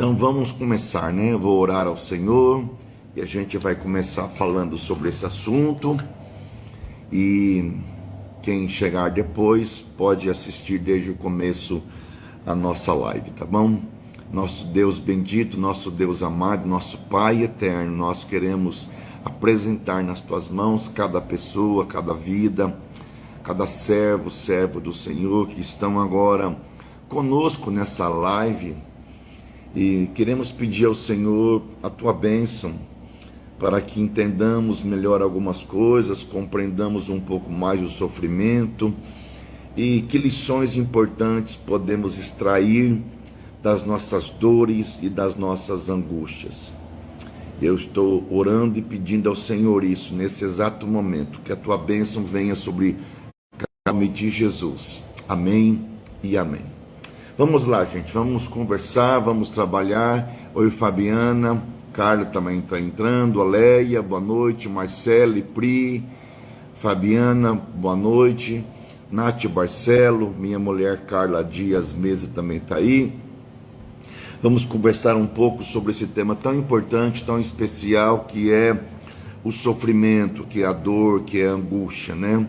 Então vamos começar, né? Eu vou orar ao Senhor e a gente vai começar falando sobre esse assunto. E quem chegar depois pode assistir desde o começo a nossa live, tá bom? Nosso Deus bendito, nosso Deus amado, nosso Pai eterno, nós queremos apresentar nas tuas mãos cada pessoa, cada vida, cada servo do Senhor que estão agora conosco nessa live. E queremos pedir ao Senhor a tua bênção para que entendamos melhor algumas coisas, compreendamos um pouco mais o sofrimento e que lições importantes podemos extrair das nossas dores e das nossas angústias. Eu estou orando e pedindo ao Senhor isso nesse exato momento, que a tua bênção venha sobre o nome de Jesus. Amém e amém. Vamos lá, gente, vamos conversar, vamos trabalhar. Oi, Fabiana, Carla também está entrando, Aleia, boa noite, Marcele, Pri, Fabiana, boa noite, Nath Barcelo, minha mulher Carla Dias Mesa também está aí. Vamos conversar um pouco sobre esse tema tão importante, tão especial, que é o sofrimento, que é a dor, que é a angústia, né?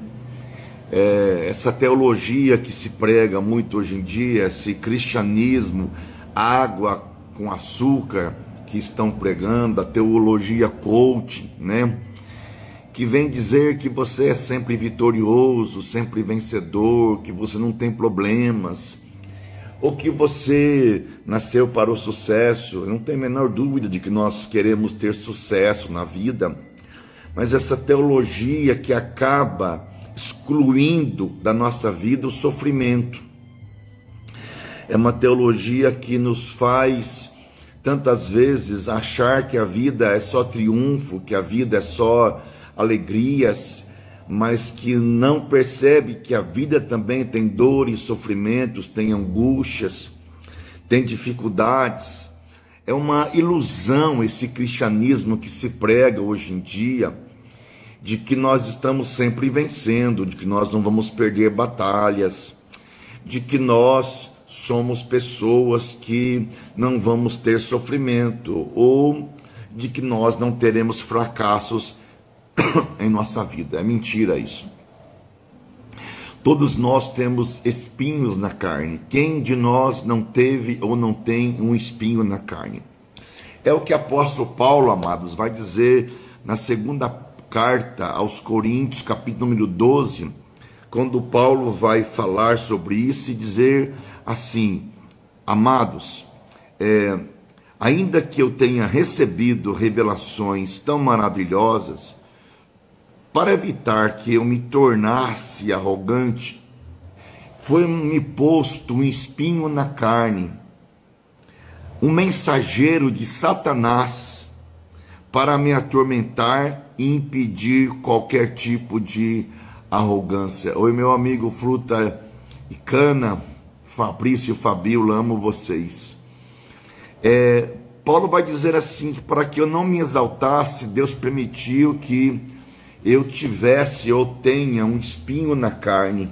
Essa teologia que se prega muito hoje em dia, esse cristianismo, água com açúcar que estão pregando, a teologia coaching, né? Que vem dizer que você é sempre vitorioso, sempre vencedor, que você não tem problemas, ou que você nasceu para o sucesso. Eu não tenho a menor dúvida de que nós queremos ter sucesso na vida, mas essa teologia que acaba excluindo da nossa vida o sofrimento. É uma teologia que nos faz, tantas vezes, achar que a vida é só triunfo, que a vida é só alegrias, mas que não percebe que a vida também tem dores, sofrimentos, tem angústias, tem dificuldades. É uma ilusão esse cristianismo que se prega hoje em dia, de que nós estamos sempre vencendo, de que nós não vamos perder batalhas, de que nós somos pessoas que não vamos ter sofrimento, ou de que nós não teremos fracassos em nossa vida. É mentira isso. Todos nós temos espinhos na carne. Quem de nós não teve ou não tem um espinho na carne? É o que o apóstolo Paulo, amados, vai dizer na segunda carta aos Coríntios, capítulo número 12, quando Paulo vai falar sobre isso e dizer assim: amados, ainda que eu tenha recebido revelações tão maravilhosas, para evitar que eu me tornasse arrogante, foi-me posto um espinho na carne, um mensageiro de Satanás, para me atormentar e impedir qualquer tipo de arrogância. Oi, meu amigo Fruta e Cana, Fabrício e Fabiola, amo vocês. Paulo vai dizer assim, que para que eu não me exaltasse, Deus permitiu que eu tivesse ou tenha um espinho na carne.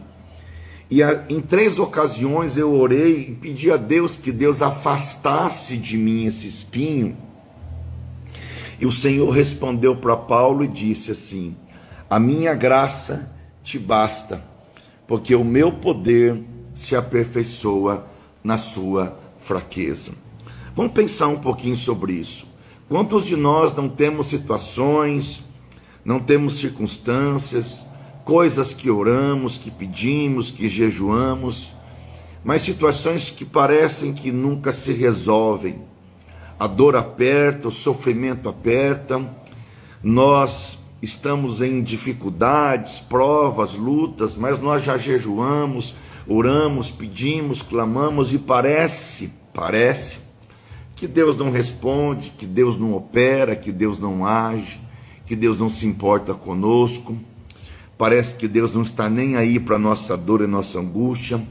E em 3 ocasiões eu orei e pedi a Deus que Deus afastasse de mim esse espinho. E o Senhor respondeu para Paulo e disse assim: a minha graça te basta, porque o meu poder se aperfeiçoa na sua fraqueza. Vamos pensar um pouquinho sobre isso. Quantos de nós não temos situações, não temos circunstâncias, coisas que oramos, que pedimos, que jejuamos, mas situações que parecem que nunca se resolvem? A dor aperta, o sofrimento aperta, nós estamos em dificuldades, provas, lutas, mas nós já jejuamos, oramos, pedimos, clamamos e parece que Deus não responde, que Deus não opera, que Deus não age, que Deus não se importa conosco. Parece que Deus não está nem aí para a nossa dor e nossa angústia.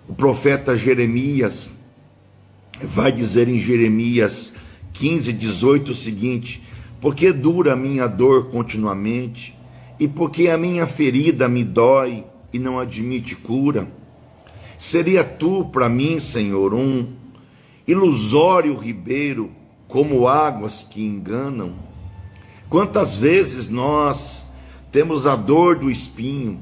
O profeta Jeremias vai dizer em Jeremias 15:18 o seguinte: porque dura a minha dor continuamente, e porque a minha ferida me dói e não admite cura. Seria tu para mim, Senhor, ilusório ribeiro, como águas que enganam. Quantas vezes nós temos a dor do espinho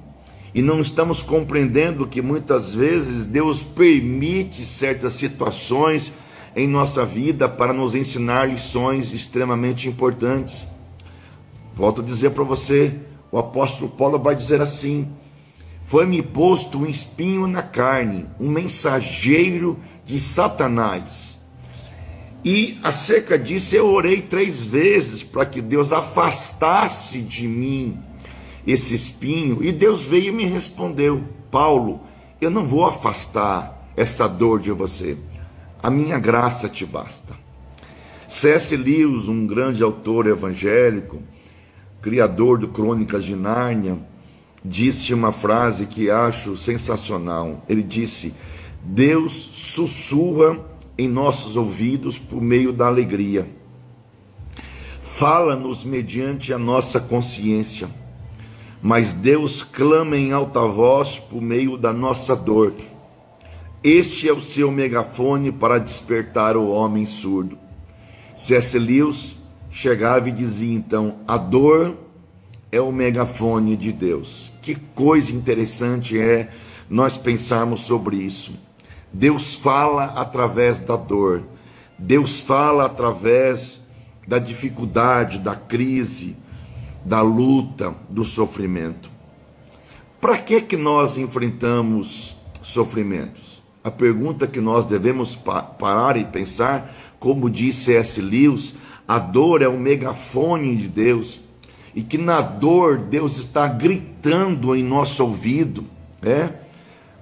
e não estamos compreendendo que muitas vezes Deus permite certas situações em nossa vida para nos ensinar lições extremamente importantes. Volto a dizer para você, o apóstolo Paulo vai dizer assim: foi-me posto um espinho na carne, um mensageiro de Satanás. E acerca disso eu orei 3 vezes para que Deus afastasse de mim esse espinho, e Deus veio e me respondeu: Paulo, eu não vou afastar essa dor de você, a minha graça te basta. C.S. Lewis, um grande autor evangélico, criador do Crônicas de Nárnia, disse uma frase que acho sensacional. Ele disse: Deus sussurra em nossos ouvidos por meio da alegria, fala-nos mediante a nossa consciência, mas Deus clama em alta voz por meio da nossa dor. Este é o seu megafone para despertar o homem surdo. C.S. Lewis chegava e dizia então: a dor é o megafone de Deus. Que coisa interessante é nós pensarmos sobre isso. Deus fala através da dor, Deus fala através da dificuldade, da crise, da luta, do sofrimento. Para que nós enfrentamos sofrimentos? A pergunta que nós devemos parar e pensar, como disse C.S. Lewis, a dor é o megafone de Deus, e que na dor Deus está gritando em nosso ouvido,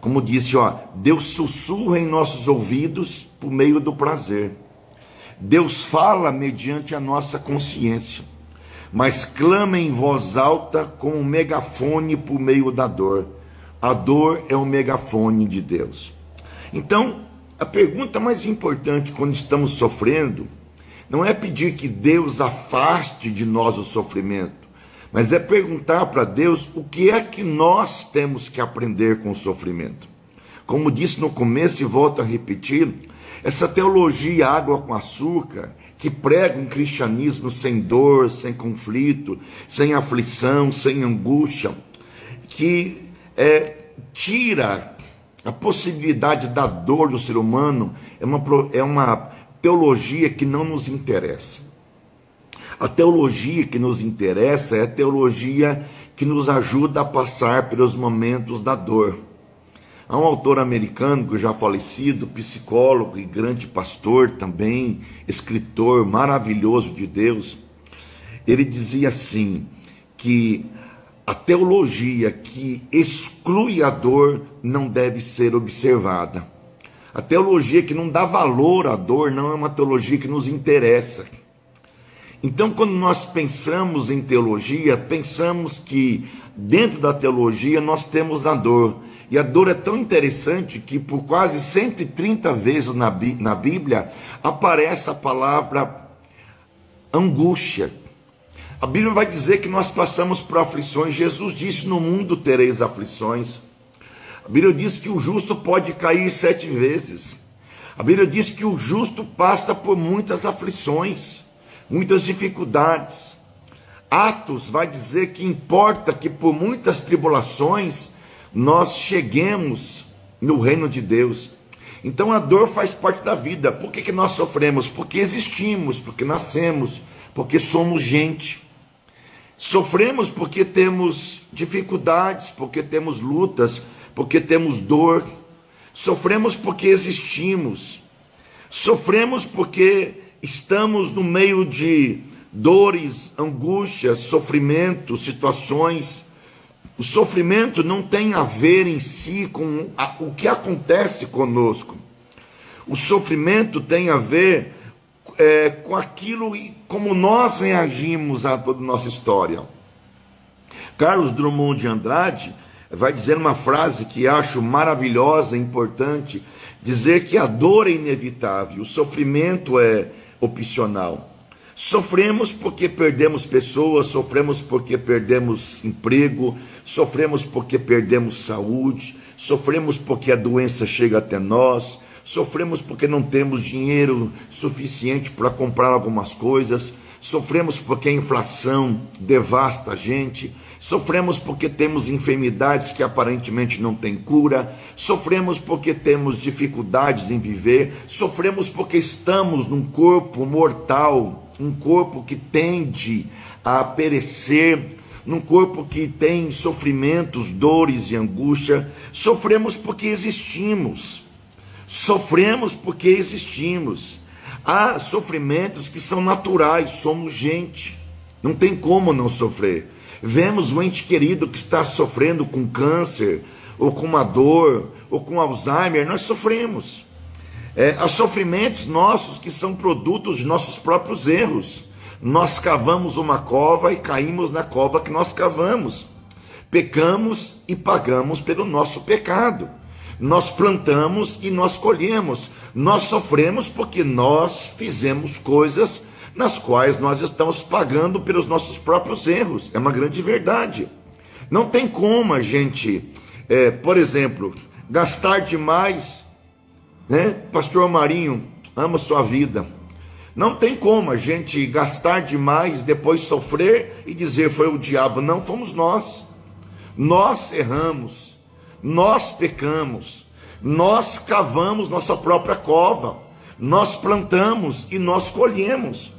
como disse, Deus sussurra em nossos ouvidos por meio do prazer. Deus fala mediante a nossa consciência, mas clama em voz alta com um megafone por meio da dor. A dor é o megafone de Deus. Então, a pergunta mais importante quando estamos sofrendo não é pedir que Deus afaste de nós o sofrimento, mas é perguntar para Deus o que é que nós temos que aprender com o sofrimento. Como disse no começo e volto a repetir, essa teologia água com açúcar, que prega um cristianismo sem dor, sem conflito, sem aflição, sem angústia, que tira a possibilidade da dor do ser humano, é uma teologia que não nos interessa. A teologia que nos interessa é a teologia que nos ajuda a passar pelos momentos da dor. Há um autor americano que já falecido, psicólogo e grande pastor também, escritor maravilhoso de Deus. Ele dizia assim, que a teologia que exclui a dor não deve ser observada. A teologia que não dá valor à dor não é uma teologia que nos interessa. Então, quando nós pensamos em teologia, pensamos que dentro da teologia nós temos a dor. E a dor é tão interessante que por quase 130 vezes na Bíblia aparece a palavra angústia. A Bíblia vai dizer que nós passamos por aflições. Jesus disse: no mundo tereis aflições. A Bíblia diz que o justo pode cair 7 vezes. A Bíblia diz que o justo passa por muitas aflições, muitas dificuldades. Atos vai dizer que importa que por muitas tribulações nós cheguemos no reino de Deus. Então a dor faz parte da vida. Por que nós sofremos? Porque existimos, porque nascemos, porque somos gente. Sofremos porque temos dificuldades, porque temos lutas, porque temos dor. Sofremos porque existimos. Sofremos porque estamos no meio de dores, angústias, sofrimentos, situações. O sofrimento não tem a ver em si com o que acontece conosco. O sofrimento tem a ver com aquilo e como nós reagimos a toda a nossa história. Carlos Drummond de Andrade vai dizer uma frase que acho maravilhosa e importante, dizer que a dor é inevitável, o sofrimento é opcional. Sofremos porque perdemos pessoas, sofremos porque perdemos emprego, sofremos porque perdemos saúde, sofremos porque a doença chega até nós, sofremos porque não temos dinheiro suficiente para comprar algumas coisas, sofremos porque a inflação devasta a gente, sofremos porque temos enfermidades que aparentemente não têm cura, sofremos porque temos dificuldades em viver, sofremos porque estamos num corpo mortal, um corpo que tende a perecer, num corpo que tem sofrimentos, dores e angústia. Sofremos porque existimos. Sofremos porque existimos. Há sofrimentos que são naturais, somos gente. Não tem como não sofrer. Vemos um ente querido que está sofrendo com câncer, ou com uma dor, ou com Alzheimer, nós sofremos. Há sofrimentos nossos que são produtos de nossos próprios erros. Nós cavamos uma cova e caímos na cova que nós cavamos. Pecamos e pagamos pelo nosso pecado. Nós plantamos e nós colhemos. Nós sofremos porque nós fizemos coisas nas quais nós estamos pagando pelos nossos próprios erros. É uma grande verdade. Não tem como a gente, por exemplo, gastar demais, né? Pastor Marinho, ama sua vida. Não tem como a gente gastar demais, depois sofrer e dizer foi o diabo. Não, fomos nós. Nós erramos, nós pecamos, nós cavamos nossa própria cova, nós plantamos e nós colhemos.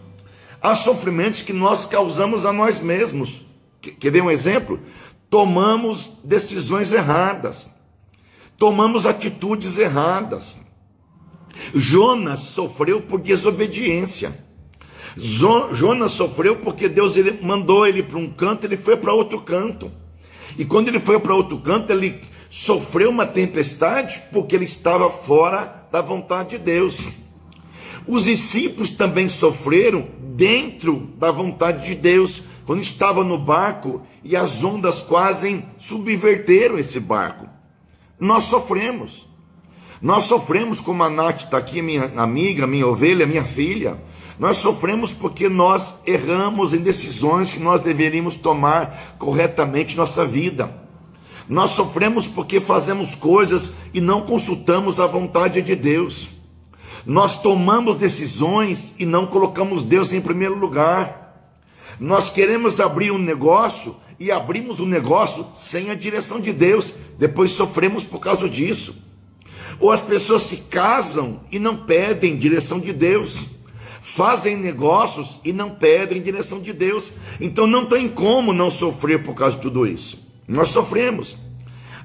Há sofrimentos que nós causamos a nós mesmos. Quer ver um exemplo? Tomamos decisões erradas, tomamos atitudes erradas. Jonas sofreu por desobediência. Jonas sofreu porque Deus mandou ele para um canto, ele foi para outro canto. E quando ele foi para outro canto, ele sofreu uma tempestade porque ele estava fora da vontade de Deus. Os discípulos também sofreram dentro da vontade de Deus, quando estavam no barco e as ondas quase subverteram esse barco. Nós sofremos. Nós sofremos, como a Nath está aqui, minha amiga, minha ovelha, minha filha. Nós sofremos porque nós erramos em decisões que nós deveríamos tomar corretamente em nossa vida. Nós sofremos porque fazemos coisas e não consultamos a vontade de Deus. Nós tomamos decisões e não colocamos Deus em primeiro lugar. Nós queremos abrir um negócio e abrimos um negócio sem a direção de Deus. Depois sofremos por causa disso. Ou as pessoas se casam e não pedem direção de Deus, fazem negócios e não pedem direção de Deus. Então não tem como não sofrer por causa de tudo isso. Nós sofremos.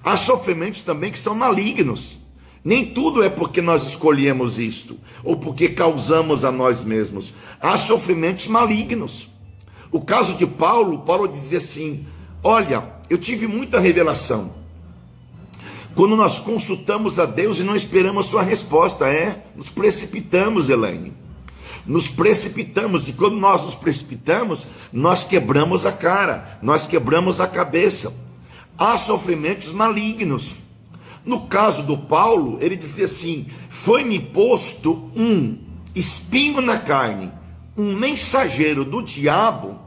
Há sofrimentos também que são malignos. Nem tudo é porque nós escolhemos isto, ou porque causamos a nós mesmos. Há sofrimentos malignos. O caso de Paulo dizia assim: olha, eu tive muita revelação. Quando nós consultamos a Deus e não esperamos a sua resposta, nos precipitamos, Elaine. Nos precipitamos, e quando nós nos precipitamos, nós quebramos a cara, nós quebramos a cabeça. Há sofrimentos malignos. No caso do Paulo, ele dizia assim: foi-me posto um espinho na carne, um mensageiro do diabo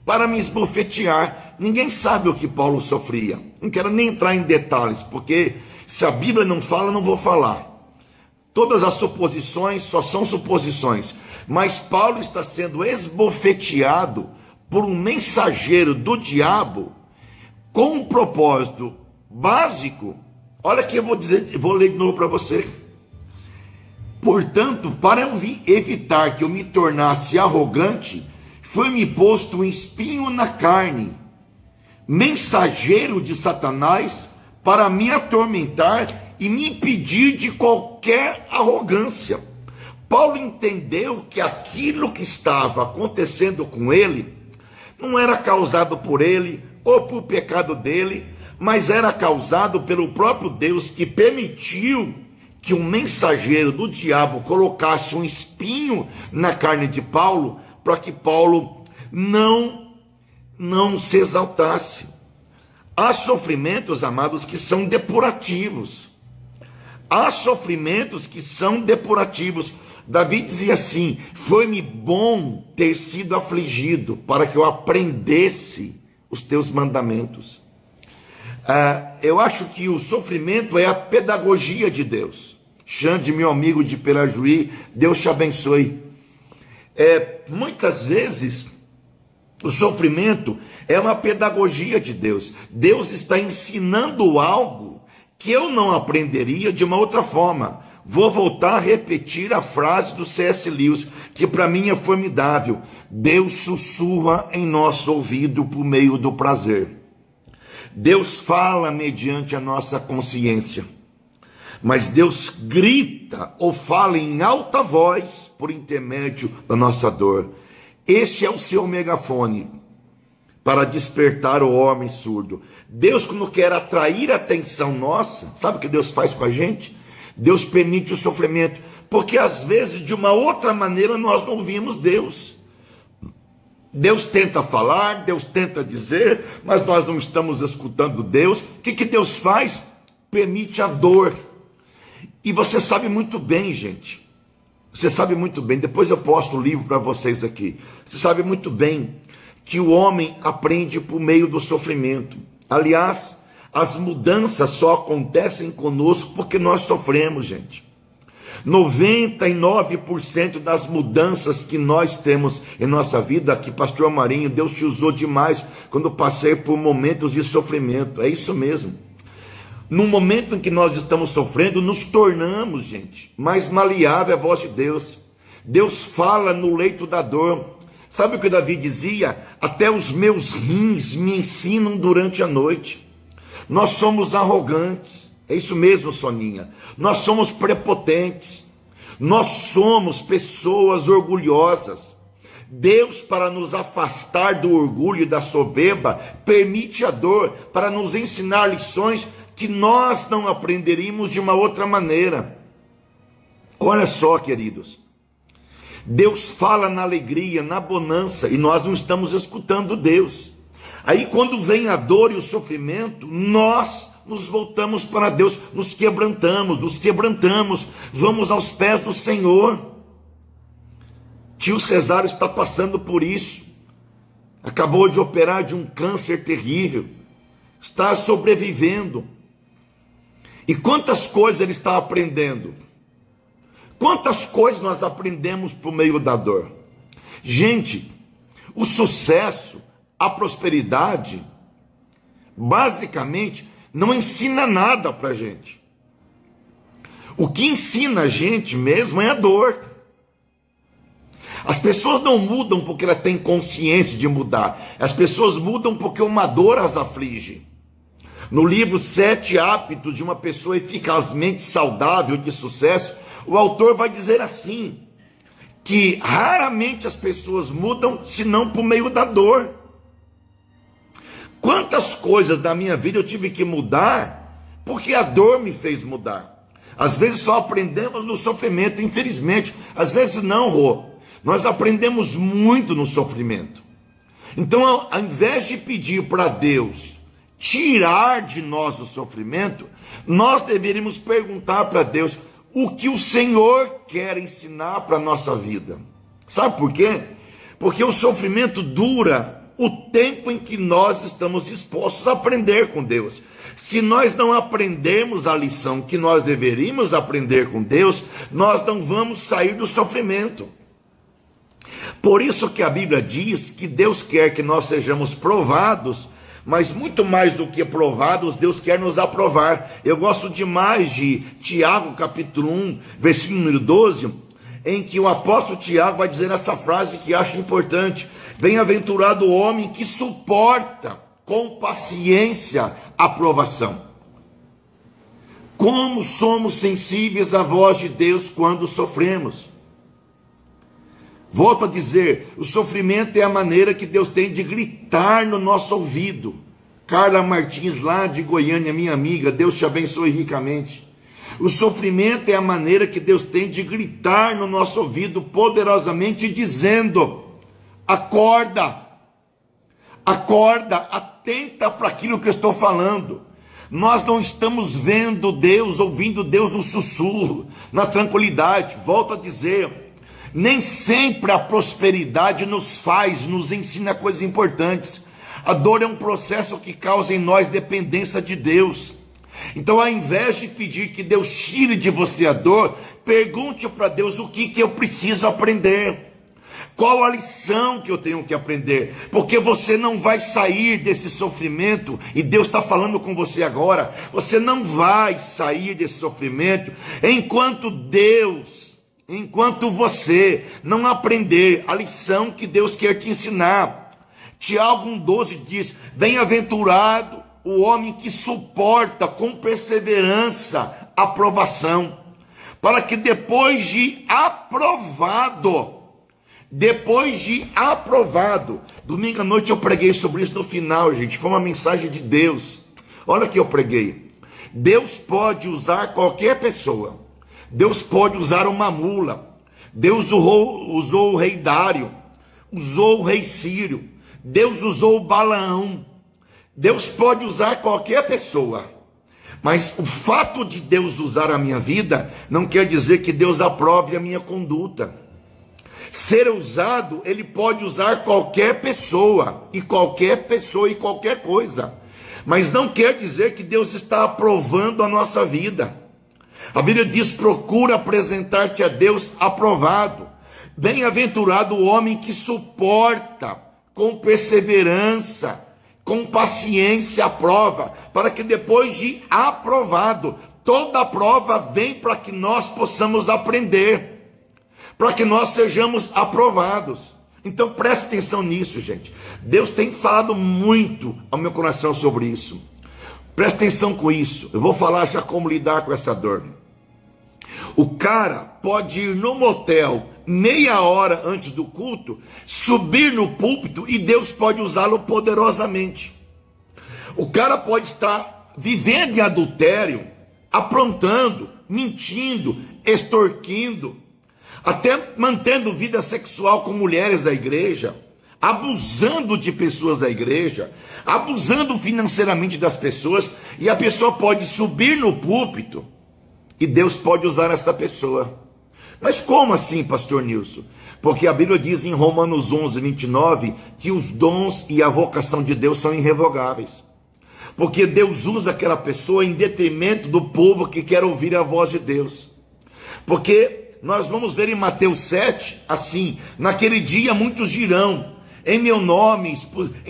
para me esbofetear. Ninguém sabe o que Paulo sofria. Não quero nem entrar em detalhes, porque se a Bíblia não fala, não vou falar. Todas as suposições só são suposições. Mas Paulo está sendo esbofeteado por um mensageiro do diabo com um propósito básico. Olha aqui, eu vou ler de novo para você. Portanto, para eu evitar que eu me tornasse arrogante, foi-me posto um espinho na carne, mensageiro de Satanás, para me atormentar e me impedir de qualquer arrogância. Paulo entendeu que aquilo que estava acontecendo com ele não era causado por ele ou por pecado dele, mas era causado pelo próprio Deus, que permitiu que um mensageiro do diabo colocasse um espinho na carne de Paulo, para que Paulo não se exaltasse. Há sofrimentos, amados, que são depurativos. Há sofrimentos que são depurativos. Davi dizia assim: foi-me bom ter sido afligido, para que eu aprendesse os teus mandamentos. Eu acho que o sofrimento é a pedagogia de Deus. Xande, meu amigo de Perajuí, Deus te abençoe. Muitas vezes o sofrimento é uma pedagogia de Deus. Deus está ensinando algo que eu não aprenderia de uma outra forma. Vou voltar a repetir a frase do C.S. Lewis, que para mim é formidável. Deus sussurra em nosso ouvido por meio do prazer. Deus fala mediante a nossa consciência. Mas Deus grita ou fala em alta voz por intermédio da nossa dor. Este é o seu megafone para despertar o homem surdo. Deus, quando quer atrair a atenção nossa, sabe o que Deus faz com a gente? Deus permite o sofrimento, porque às vezes de uma outra maneira nós não ouvimos Deus. Deus tenta falar, Deus tenta dizer, mas nós não estamos escutando Deus. O que Deus faz? Permite a dor. E você sabe muito bem, gente, você sabe muito bem, depois eu posto o livro para vocês aqui, você sabe muito bem que o homem aprende por meio do sofrimento. Aliás, as mudanças só acontecem conosco porque nós sofremos, gente. 99% das mudanças que nós temos em nossa vida, aqui, pastor Marinho, Deus te usou demais quando passei por momentos de sofrimento, é isso mesmo. No momento em que nós estamos sofrendo, nos tornamos, gente, mais maleável à voz de Deus. Deus fala no leito da dor. Sabe o que Davi dizia? Até os meus rins me ensinam durante a noite. Nós somos arrogantes. É isso mesmo, Soninha. Nós somos prepotentes. Nós somos pessoas orgulhosas. Deus, para nos afastar do orgulho e da soberba, permite a dor para nos ensinar lições que nós não aprenderíamos de uma outra maneira. Olha só, queridos, Deus fala na alegria, na bonança, e nós não estamos escutando Deus. Aí quando vem a dor e o sofrimento, nós nos voltamos para Deus, nos quebrantamos, vamos aos pés do Senhor. Tio Cesário está passando por isso, acabou de operar de um câncer terrível, está sobrevivendo. E quantas coisas ele está aprendendo? Quantas coisas nós aprendemos por meio da dor? Gente, o sucesso, a prosperidade, basicamente, não ensina nada para a gente. O que ensina a gente mesmo é a dor. As pessoas não mudam porque elas têm consciência de mudar. As pessoas mudam porque uma dor as aflige. No livro 7 Hábitos de uma Pessoa Eficazmente Saudável de Sucesso, o autor vai dizer assim, que raramente as pessoas mudam senão por meio da dor. Quantas coisas da minha vida eu tive que mudar porque a dor me fez mudar. Às vezes só aprendemos no sofrimento, infelizmente. Às vezes não, Rô. Nós aprendemos muito no sofrimento. Então, ao invés de pedir para Deus tirar de nós o sofrimento, nós deveríamos perguntar para Deus o que o Senhor quer ensinar para a nossa vida. Sabe por quê? Porque o sofrimento dura o tempo em que nós estamos dispostos a aprender com Deus. Se nós não aprendermos a lição que nós deveríamos aprender com Deus, nós não vamos sair do sofrimento. Por isso que a Bíblia diz que Deus quer que nós sejamos provados, mas muito mais do que provados, Deus quer nos aprovar. Eu gosto demais de Tiago capítulo 1, versículo número 12, em que o apóstolo Tiago vai dizer essa frase que acho importante: bem-aventurado o homem que suporta com paciência a provação. Como somos sensíveis à voz de Deus quando sofremos. Volto a dizer, o sofrimento é a maneira que Deus tem de gritar no nosso ouvido. Carla Martins, lá de Goiânia, minha amiga, Deus te abençoe ricamente. O sofrimento é a maneira que Deus tem de gritar no nosso ouvido poderosamente, dizendo: acorda, acorda, atenta para aquilo que eu estou falando. Nós não estamos vendo Deus, ouvindo Deus no sussurro, na tranquilidade. Volto a dizer, nem sempre a prosperidade nos ensina coisas importantes. A dor é um processo que causa em nós dependência de Deus. Então, ao invés de pedir que Deus tire de você a dor, pergunte para Deus o que eu preciso aprender. Qual a lição que eu tenho que aprender? Porque você não vai sair desse sofrimento, e Deus está falando com você agora, você não vai sair desse sofrimento enquanto você não aprender a lição que Deus quer te ensinar. Tiago 1,12 diz: bem-aventurado o homem que suporta com perseverança a provação, para que depois de aprovado, domingo à noite eu preguei sobre isso no final, gente, foi uma mensagem de Deus. Olha que eu preguei: Deus pode usar qualquer pessoa. Deus pode usar uma mula. Deus usou o rei Dário, usou o rei Sírio, Deus usou o Balaão. Deus pode usar qualquer pessoa, mas o fato de Deus usar a minha vida não quer dizer que Deus aprove a minha conduta. Ser usado, Ele pode usar qualquer pessoa e qualquer coisa, mas não quer dizer que Deus está aprovando a nossa vida. A Bíblia diz: procura apresentar-te a Deus aprovado. Bem-aventurado o homem que suporta com perseverança, com paciência a prova, para que depois de aprovado, toda prova vem para que nós possamos aprender, para que nós sejamos aprovados. Então preste atenção nisso, gente. Deus tem falado muito ao meu coração sobre isso. Preste atenção com isso. Eu vou falar já como lidar com essa dor. O cara pode ir no motel meia hora antes do culto, subir no púlpito e Deus pode usá-lo poderosamente. O cara pode estar vivendo em adultério, aprontando, mentindo, extorquindo, até mantendo vida sexual com mulheres da igreja, abusando de pessoas da igreja, abusando financeiramente das pessoas, e a pessoa pode subir no púlpito e Deus pode usar essa pessoa. Mas como assim, pastor Nilson? Porque a Bíblia diz em Romanos 11:29 que os dons e a vocação de Deus são irrevogáveis. Porque Deus usa aquela pessoa em detrimento do povo que quer ouvir a voz de Deus. Porque nós vamos ver em Mateus 7, assim: naquele dia muitos dirão: em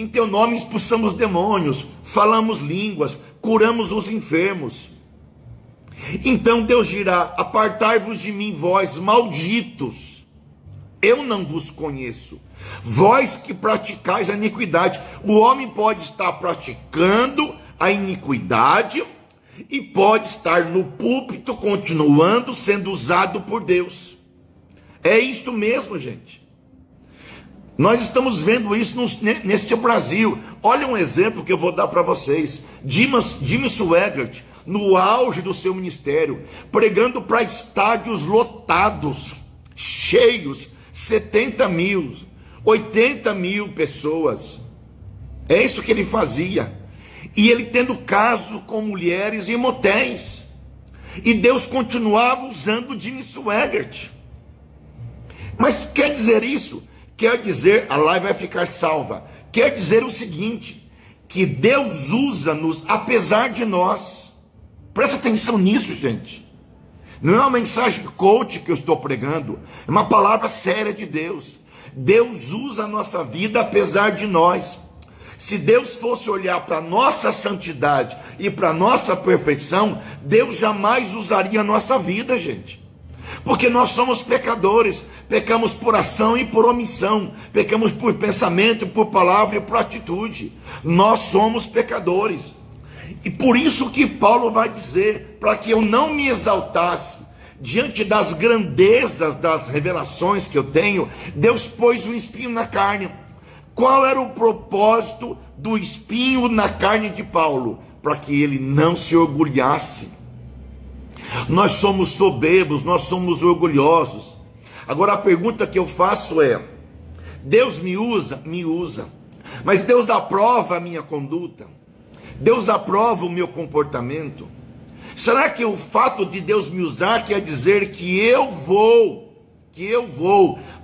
teu nome expulsamos demônios, falamos línguas, curamos os enfermos. Então Deus dirá: apartai-vos de mim, vós malditos, eu não vos conheço, vós que praticais a iniquidade. O homem pode estar praticando a iniquidade e pode estar no púlpito continuando sendo usado por Deus. É isto mesmo, gente. Nós estamos vendo isso nesse Brasil. Olha um exemplo que eu vou dar para vocês. Jimmy Swaggart, no auge do seu ministério, pregando para estádios lotados, cheios, 70 mil, 80 mil pessoas. É isso que ele fazia. E ele tendo caso com mulheres em motéis. E Deus continuava usando Jimmy Swaggart. Mas quer dizer isso? Quer dizer, a live vai ficar salva. Quer dizer o seguinte: que Deus usa-nos apesar de nós. Presta atenção nisso, gente. Não é uma mensagem coach que eu estou pregando, é uma palavra séria de Deus. Deus usa a nossa vida apesar de nós. Se Deus fosse olhar para a nossa santidade e para a nossa perfeição, Deus jamais usaria a nossa vida, gente. Porque nós somos pecadores, pecamos por ação e por omissão, pecamos por pensamento, por palavra e por atitude. Nós somos pecadores. E por isso que Paulo vai dizer, para que eu não me exaltasse diante das grandezas das revelações que eu tenho, Deus pôs um espinho na carne. Qual era o propósito do espinho na carne de Paulo? Para que ele não se orgulhasse. Nós somos soberbos, nós somos orgulhosos. Agora a pergunta que eu faço é: Deus me usa? Me usa. Mas Deus aprova a minha conduta? Deus aprova o meu comportamento? Será que o fato de Deus me usar quer dizer que eu vou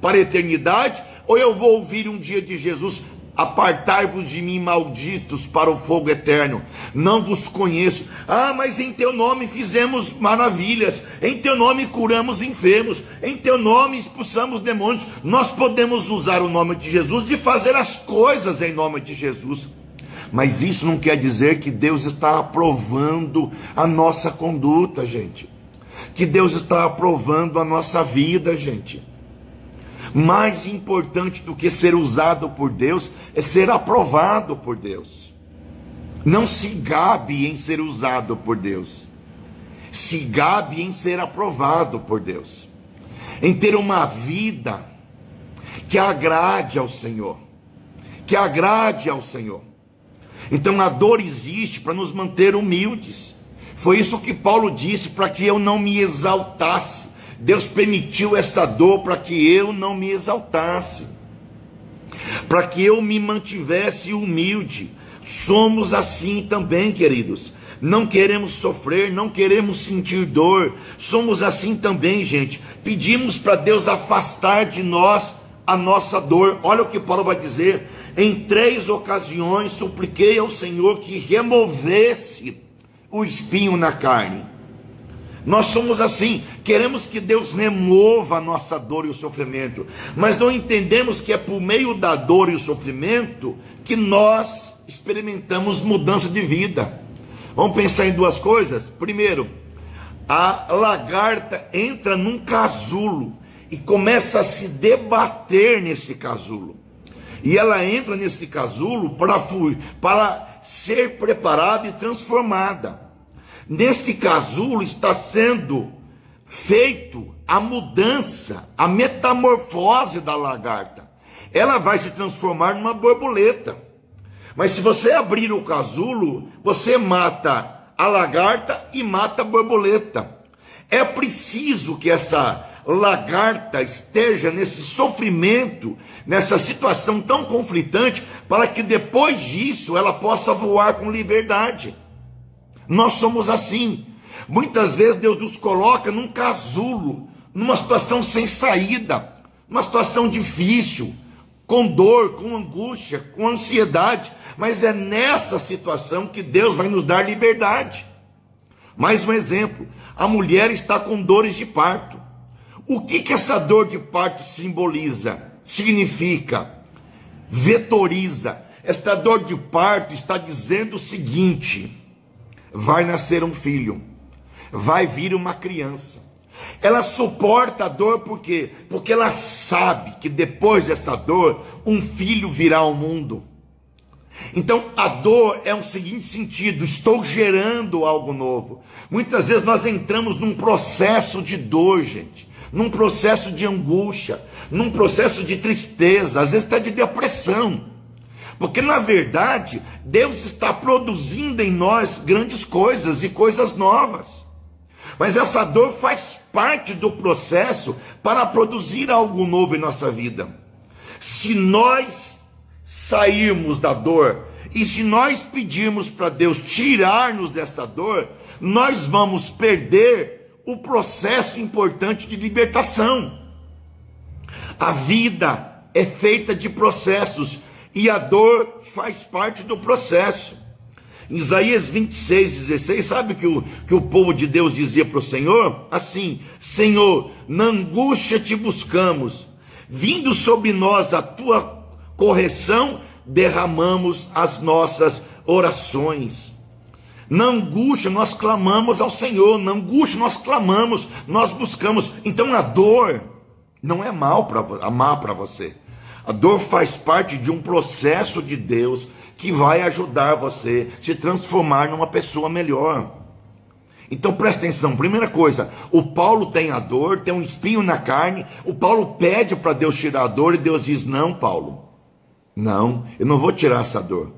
para a eternidade? Ou eu vou ouvir um dia de Jesus: apartai-vos de mim, malditos, para o fogo eterno, não vos conheço. Ah, mas em teu nome fizemos maravilhas, em teu nome curamos enfermos, em teu nome expulsamos demônios. Nós podemos usar o nome de Jesus e fazer as coisas em nome de Jesus, mas isso não quer dizer que Deus está aprovando a nossa conduta, gente, que Deus está aprovando a nossa vida, gente. Mais importante do que ser usado por Deus é ser aprovado por Deus. Não se gabe em ser usado por Deus, se gabe em ser aprovado por Deus, em ter uma vida que agrade ao Senhor, que agrade ao Senhor. Então a dor existe para nos manter humildes. Foi isso que Paulo disse, para que eu não me exaltasse. Deus permitiu essa dor para que eu não me exaltasse, para que eu me mantivesse humilde. Somos assim também, queridos. Não queremos sofrer, não queremos sentir dor. Somos assim também, gente. Pedimos para Deus afastar de nós a nossa dor. Olha o que Paulo vai dizer: em 3 ocasiões supliquei ao Senhor que removesse o espinho na carne. Nós somos assim, queremos que Deus remova a nossa dor e o sofrimento, mas não entendemos que é por meio da dor e o sofrimento que nós experimentamos mudança de vida. Vamos pensar em 2 coisas. Primeiro, a lagarta entra num casulo e começa a se debater nesse casulo, e ela entra nesse casulo para ser preparada e transformada. Nesse casulo está sendo feito a mudança, a metamorfose da lagarta. Ela vai se transformar numa borboleta. Mas se você abrir o casulo, você mata a lagarta e mata a borboleta. É preciso que essa lagarta esteja nesse sofrimento, nessa situação tão conflitante, para que depois disso ela possa voar com liberdade. Nós somos assim. Muitas vezes Deus nos coloca num casulo, numa situação sem saída, numa situação difícil, com dor, com angústia, com ansiedade, mas é nessa situação que Deus vai nos dar liberdade. Mais um exemplo: a mulher está com dores de parto. O que essa dor de parto simboliza? Significa, vetoriza. Esta dor de parto está dizendo o seguinte: vai nascer um filho, vai vir uma criança. Ela suporta a dor por quê? Porque ela sabe que depois dessa dor, um filho virá ao mundo. Então a dor é um seguinte sentido: estou gerando algo novo. Muitas vezes nós entramos num processo de dor, gente, num processo de angústia, num processo de tristeza, às vezes até de depressão, porque na verdade Deus está produzindo em nós grandes coisas e coisas novas, mas essa dor faz parte do processo para produzir algo novo em nossa vida. Se nós sairmos da dor e se nós pedirmos para Deus tirar-nos dessa dor, nós vamos perder o processo importante de libertação. A vida é feita de processos e a dor faz parte do processo. Em Isaías 26:16, sabe que o povo de Deus dizia para o Senhor? Assim: Senhor, na angústia te buscamos, vindo sobre nós a tua correção, derramamos as nossas orações. Na angústia nós clamamos ao Senhor, na angústia nós clamamos, nós buscamos. Então a dor não é má para você. A dor faz parte de um processo de Deus que vai ajudar você a se transformar numa pessoa melhor. Então presta atenção. Primeira coisa, o Paulo tem a dor, tem um espinho na carne. O Paulo pede para Deus tirar a dor e Deus diz: não, Paulo, não, eu não vou tirar essa dor,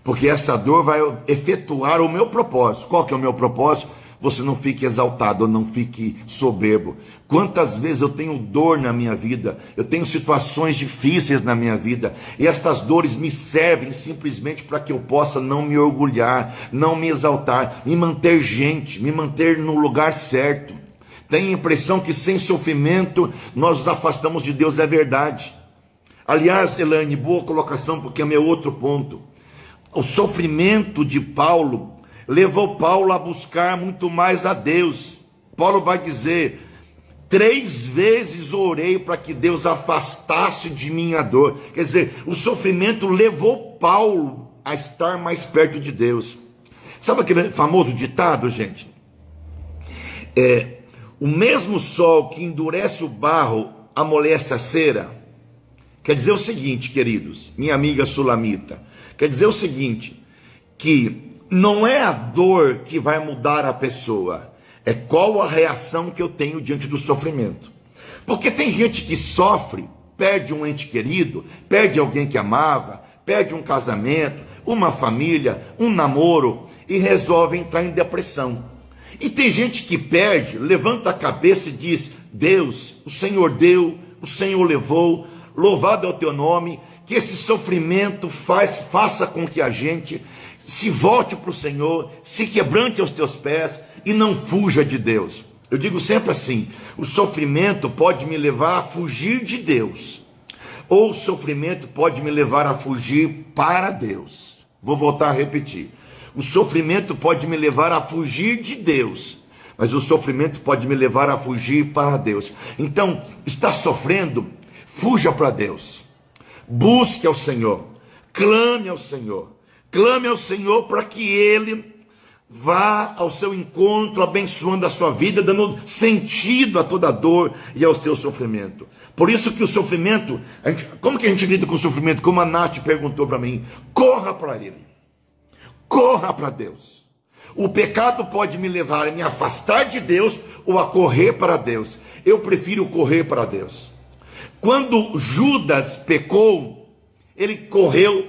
porque essa dor vai efetuar o meu propósito. Qual que é o meu propósito? Você não fique exaltado, não fique soberbo. Quantas vezes eu tenho dor na minha vida, eu tenho situações difíceis na minha vida, e estas dores me servem simplesmente para que eu possa não me orgulhar, não me exaltar, me manter gente, me manter no lugar certo. Tenho a impressão que sem sofrimento nós nos afastamos de Deus, é verdade. Aliás, Elaine, boa colocação, porque é meu outro ponto. O sofrimento de Paulo levou Paulo a buscar muito mais a Deus. Paulo vai dizer: 3 vezes orei para que Deus afastasse de mim a dor. Quer dizer, o sofrimento levou Paulo a estar mais perto de Deus. Sabe aquele famoso ditado, gente? O mesmo sol que endurece o barro amolece a cera. Quer dizer o seguinte, queridos, minha amiga sulamita, quer dizer o seguinte, que não é a dor que vai mudar a pessoa, é qual a reação que eu tenho diante do sofrimento. Porque tem gente que sofre, perde um ente querido, perde alguém que amava, perde um casamento, uma família, um namoro, e resolve entrar em depressão. E tem gente que perde, levanta a cabeça e diz: Deus, o Senhor deu, o Senhor levou, louvado é o teu nome. Que esse sofrimento faça com que a gente se volte para o Senhor, se quebrante aos teus pés e não fuja de Deus. Eu digo sempre assim: o sofrimento pode me levar a fugir de Deus, ou o sofrimento pode me levar a fugir para Deus. Vou voltar a repetir: o sofrimento pode me levar a fugir de Deus, mas o sofrimento pode me levar a fugir para Deus. Então, está sofrendo? Fuja para Deus, busque ao Senhor, clame ao Senhor para que Ele vá ao seu encontro, abençoando a sua vida, dando sentido a toda a dor e ao seu sofrimento. Por isso que o sofrimento, como que a gente lida com o sofrimento? Como a Nath perguntou para mim: corra para Ele, corra para Deus. O pecado pode me levar a me afastar de Deus ou a correr para Deus. Eu prefiro correr para Deus. Quando Judas pecou, ele correu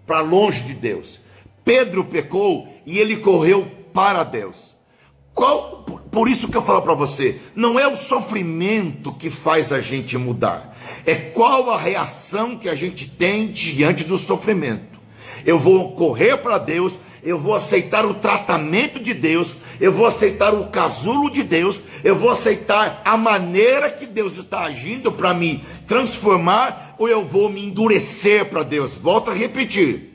para longe de Deus. Pedro pecou e ele correu para Deus. Por isso que eu falo para você, não é o sofrimento que faz a gente mudar, é qual a reação que a gente tem diante do sofrimento. Eu vou correr para Deus, eu vou aceitar o tratamento de Deus, eu vou aceitar o casulo de Deus, eu vou aceitar a maneira que Deus está agindo para me transformar, ou eu vou me endurecer para Deus. Volto a repetir: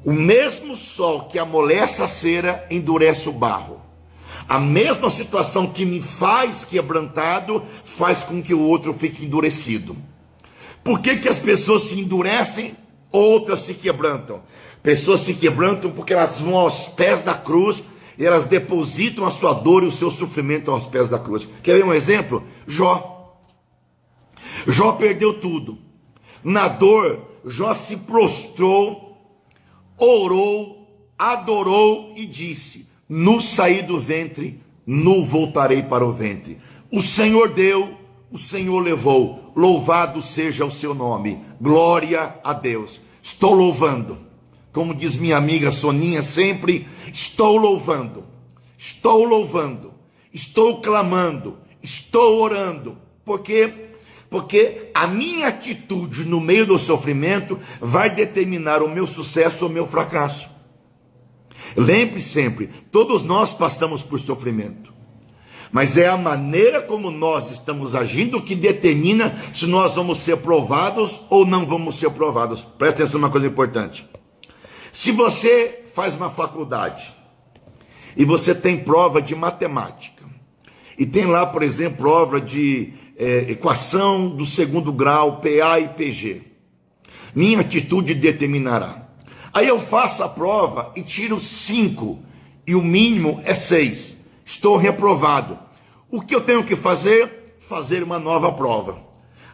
o mesmo sol que amolece a cera endurece o barro. A mesma situação que me faz quebrantado faz com que o outro fique endurecido. Por que as pessoas se endurecem, outras se quebrantam? Pessoas se quebrantam porque elas vão aos pés da cruz e elas depositam a sua dor e o seu sofrimento aos pés da cruz. Quer ver um exemplo? Jó perdeu tudo. Na dor, Jó se prostrou, orou, adorou e disse: nu saí do ventre, nu voltarei para o ventre. O Senhor deu, o Senhor levou, louvado seja o seu nome, glória a Deus. Estou louvando, como diz minha amiga Soninha sempre, estou louvando, estou clamando, estou orando. Por quê? Porque a minha atitude no meio do sofrimento vai determinar o meu sucesso ou o meu fracasso. Lembre sempre, todos nós passamos por sofrimento, mas é a maneira como nós estamos agindo que determina se nós vamos ser provados ou não vamos ser provados. Presta atenção numa coisa importante. Se você faz uma faculdade e você tem prova de matemática, e tem lá, por exemplo, prova de equação do segundo grau, PA e PG, minha atitude determinará. Aí eu faço a prova e tiro 5, e o mínimo é 6. Estou reprovado. O que eu tenho que fazer? Fazer uma nova prova.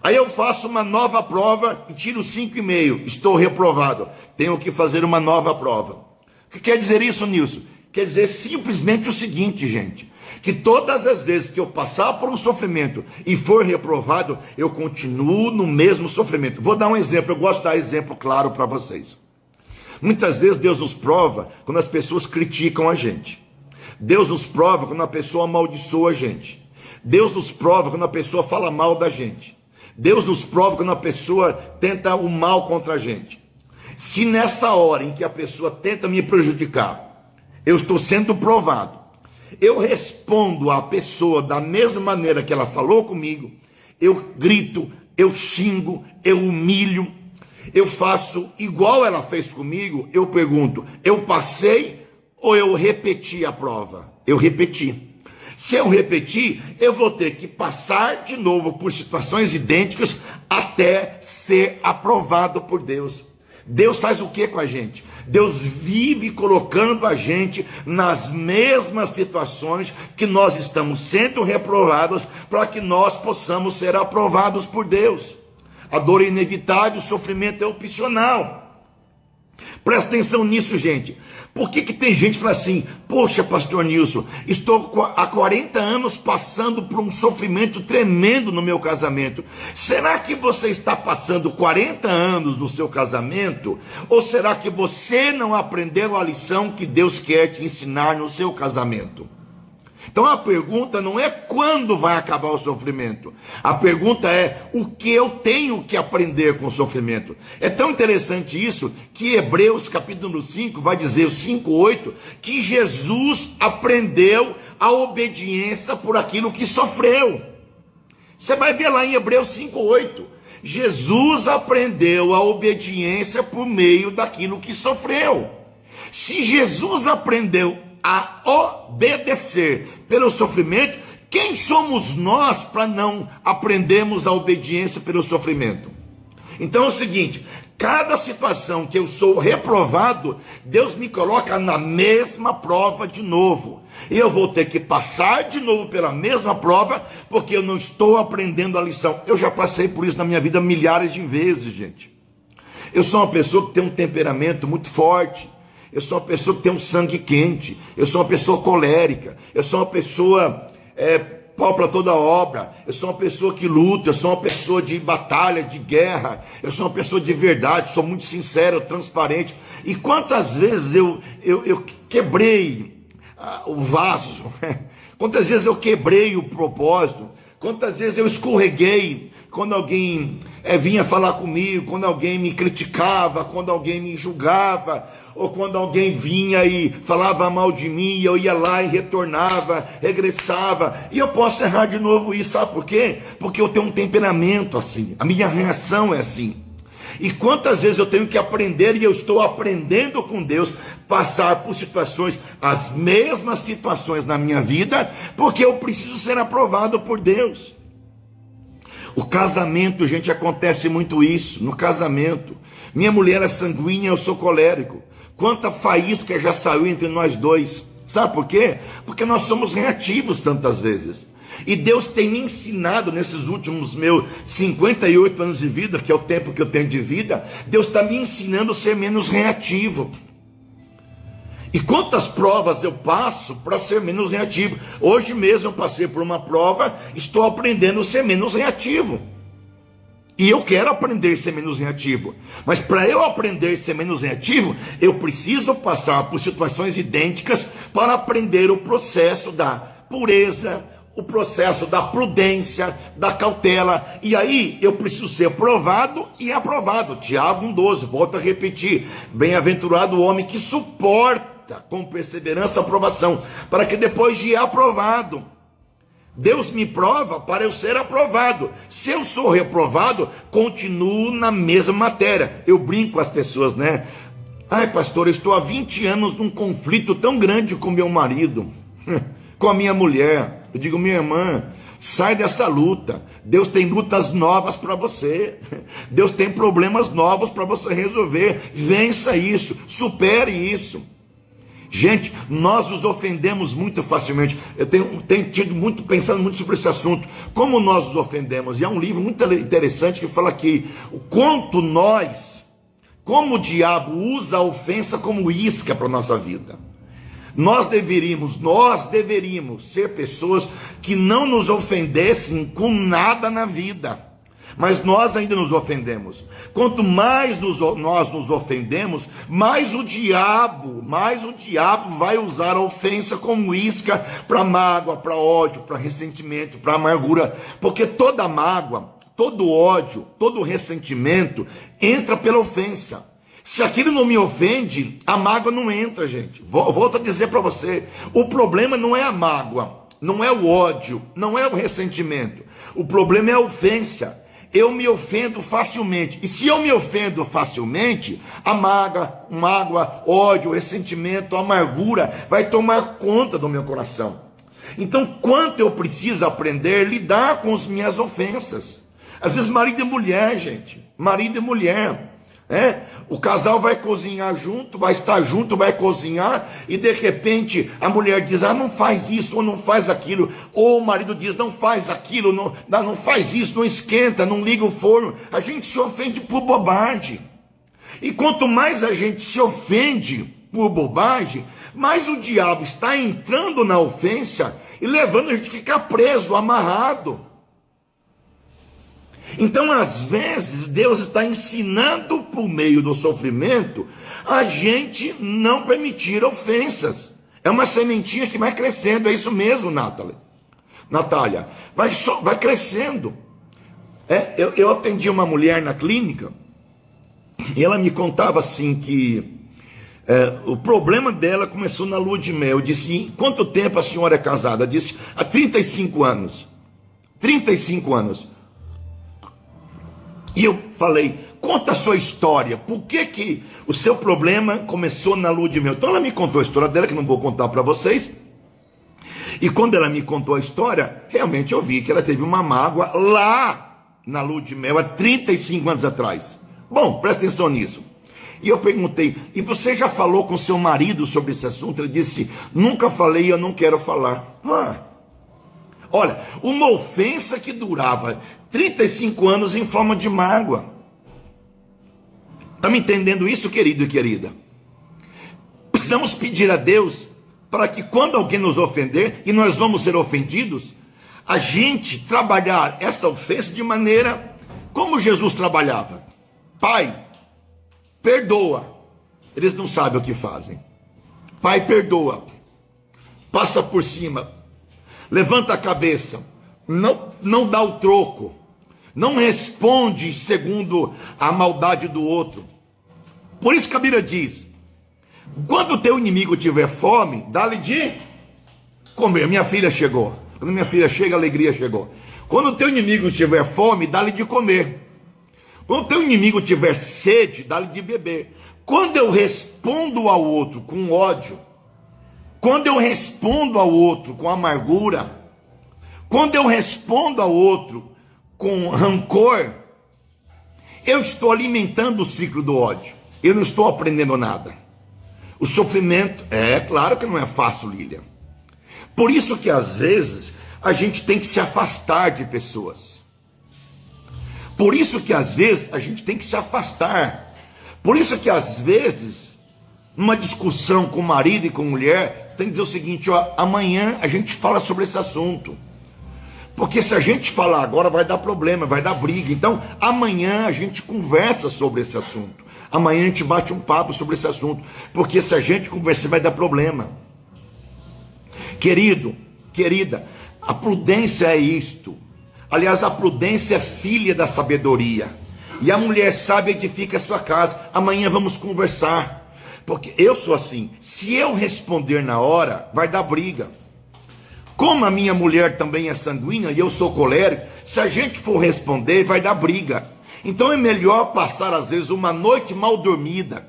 Aí eu faço uma nova prova e tiro 5,5. Estou reprovado. Tenho que fazer uma nova prova. O que quer dizer isso, Nilson? Quer dizer simplesmente o seguinte, gente: que todas as vezes que eu passar por um sofrimento e for reprovado, eu continuo no mesmo sofrimento. Vou dar um exemplo, eu gosto de dar exemplo claro para vocês. Muitas vezes Deus nos prova quando as pessoas criticam a gente. Deus nos prova quando a pessoa amaldiçoa a gente. Deus nos prova quando a pessoa fala mal da gente. Deus nos prova quando a pessoa tenta o mal contra a gente. Se nessa hora em que a pessoa tenta me prejudicar, eu estou sendo provado, eu respondo à pessoa da mesma maneira que ela falou comigo, eu grito, eu xingo, eu humilho, eu faço igual ela fez comigo. Eu pergunto, eu passei ou eu repeti a prova? Eu repeti. Se eu repetir, eu vou ter que passar de novo por situações idênticas até ser aprovado por Deus. Deus faz o que com a gente? Deus vive colocando a gente nas mesmas situações que nós estamos sendo reprovados, para que nós possamos ser aprovados por Deus. A dor é inevitável, o sofrimento é opcional. Presta atenção nisso, gente. Por que tem gente que fala assim, poxa, pastor Nilson, estou há 40 anos passando por um sofrimento tremendo no meu casamento. Será que você está passando 40 anos no seu casamento? Ou será que você não aprendeu a lição que Deus quer te ensinar no seu casamento? Então a pergunta não é quando vai acabar o sofrimento. A pergunta é o que eu tenho que aprender com o sofrimento. É tão interessante isso que Hebreus capítulo 5 vai dizer, 5:8, que Jesus aprendeu a obediência por aquilo que sofreu. Você vai ver lá em Hebreus 5:8. Jesus aprendeu a obediência por meio daquilo que sofreu. Se Jesus aprendeu a obedecer pelo sofrimento, quem somos nós para não aprendermos a obediência pelo sofrimento? Então é o seguinte, cada situação que eu sou reprovado, Deus me coloca na mesma prova de novo, e eu vou ter que passar de novo pela mesma prova, porque eu não estou aprendendo a lição. Eu já passei por isso na minha vida milhares de vezes, gente. Eu sou uma pessoa que tem um temperamento muito forte. Eu sou uma pessoa que tem um sangue quente, eu sou uma pessoa colérica, eu sou uma pessoa pau para toda obra, eu sou uma pessoa que luta, eu sou uma pessoa de batalha, de guerra, eu sou uma pessoa de verdade, sou muito sincero, transparente. E quantas vezes eu quebrei o vaso, quantas vezes eu quebrei o propósito, quantas vezes eu escorreguei, quando alguém vinha falar comigo, quando alguém me criticava, quando alguém me julgava, ou quando alguém vinha e falava mal de mim, eu ia lá e retornava, regressava, e eu posso errar de novo isso, sabe por quê? Porque eu tenho um temperamento assim, a minha reação é assim. E quantas vezes eu tenho que aprender, e eu estou aprendendo com Deus, passar por situações, as mesmas situações na minha vida, porque eu preciso ser aprovado por Deus. O casamento, gente, acontece muito isso, no casamento. Minha mulher é sanguínea, eu sou colérico. Quanta faísca já saiu entre nós dois. Sabe por quê? Porque nós somos reativos tantas vezes. E Deus tem me ensinado nesses últimos meus 58 anos de vida, que é o tempo que eu tenho de vida, Deus está me ensinando a ser menos reativo. E quantas provas eu passo para ser menos reativo. Hoje mesmo eu passei por uma prova, estou aprendendo a ser menos reativo. E eu quero aprender a ser menos reativo. Mas para eu aprender a ser menos reativo, eu preciso passar por situações idênticas para aprender o processo da pureza, o processo da prudência, da cautela. E aí eu preciso ser provado e aprovado. Tiago 1,12, volto a repetir. Bem-aventurado o homem que suporta com perseverança a aprovação, para que depois de aprovado, Deus me prova para eu ser aprovado. Se eu sou reprovado, continuo na mesma matéria. Eu brinco com as pessoas, né? Ai, pastor, eu estou há 20 anos num conflito tão grande com meu marido, com a minha mulher. Eu digo, minha irmã, sai dessa luta. Deus tem lutas novas para você. Deus tem problemas novos para você resolver. Vença isso, supere isso. Gente, nós nos ofendemos muito facilmente. Eu tenho pensado muito sobre esse assunto. Como nós nos ofendemos. E há um livro muito interessante que fala que o quanto como o diabo usa a ofensa como isca para a nossa vida. Nós deveríamos ser pessoas que não nos ofendessem com nada na vida. Mas nós ainda nos ofendemos. Quanto mais nós nos ofendemos, mais o diabo vai usar a ofensa como isca para mágoa, para ódio, para ressentimento, para amargura. Porque toda mágoa, todo ódio, todo ressentimento entra pela ofensa. Se aquilo não me ofende, a mágoa não entra, gente. Volto a dizer para você, o problema não é a mágoa, não é o ódio, não é o ressentimento. O problema é a ofensa. eu me ofendo facilmente. E se eu me ofendo facilmente, a mágoa, ódio, ressentimento, amargura vai tomar conta do meu coração. Então, quanto eu preciso aprender a lidar com as minhas ofensas? Às vezes marido e mulher, gente, marido e mulher. O casal vai cozinhar junto, vai estar junto, vai cozinhar, e de repente a mulher diz, não faz isso, ou não faz aquilo, ou o marido diz, não faz aquilo, não faz isso, não esquenta, não liga o forno. A gente se ofende por bobagem, e quanto mais a gente se ofende por bobagem, mais o diabo está entrando na ofensa, e levando a gente a ficar preso, amarrado. Então, às vezes, Deus está ensinando por meio do sofrimento a gente não permitir ofensas. É uma sementinha que vai crescendo, é isso mesmo, Natália. Vai crescendo. Eu atendi uma mulher na clínica, e ela me contava assim que o problema dela começou na lua de mel. Eu disse, quanto tempo a senhora é casada? Ela disse, há 35 anos. 35 anos. E eu falei, conta a sua história, por que o seu problema começou na lua de mel? Então ela me contou a história dela, que não vou contar para vocês. E quando ela me contou a história, realmente eu vi que ela teve uma mágoa lá na lua de mel, há 35 anos atrás. Bom, presta atenção nisso. E eu perguntei, e você já falou com seu marido sobre esse assunto? Ele disse, nunca falei, eu não quero falar. Olha, uma ofensa que durava 35 anos em forma de mágoa. Está me entendendo isso, querido e querida? Precisamos pedir a Deus para que quando alguém nos ofender, e nós vamos ser ofendidos, a gente trabalhar essa ofensa de maneira como Jesus trabalhava. Pai, perdoa. Eles não sabem o que fazem. Pai, perdoa. Passa por cima. Levanta a cabeça. Não dá o troco. Não responde segundo a maldade do outro. Por isso que a Bíblia diz, quando o teu inimigo tiver fome, dá-lhe de comer. Minha filha chegou. Quando minha filha chega, a alegria chegou. Quando o teu inimigo tiver fome, dá-lhe de comer. Quando o teu inimigo tiver sede, dá-lhe de beber. Quando eu respondo ao outro com ódio, quando eu respondo ao outro com amargura, quando eu respondo ao outro com rancor, eu estou alimentando o ciclo do ódio. Eu não estou aprendendo nada. O sofrimento, claro que não é fácil, Lília. Por isso que às vezes a gente tem que se afastar de pessoas. Por isso que às vezes a gente tem que se afastar. Por isso que às vezes, numa discussão com marido e com mulher, você tem que dizer o seguinte, amanhã a gente fala sobre esse assunto. Porque se a gente falar agora vai dar problema, vai dar briga. Então amanhã a gente conversa sobre esse assunto. Amanhã a gente bate um papo sobre esse assunto. Porque se a gente conversar vai dar problema. Querido, querida, a prudência é isto. Aliás, a prudência é filha da sabedoria. E a mulher sábia edifica a sua casa. Amanhã vamos conversar. Porque eu sou assim. Se eu responder na hora, vai dar briga. Como a minha mulher também é sanguínea e eu sou colérico, se a gente for responder, vai dar briga. Então é melhor passar às vezes uma noite mal dormida,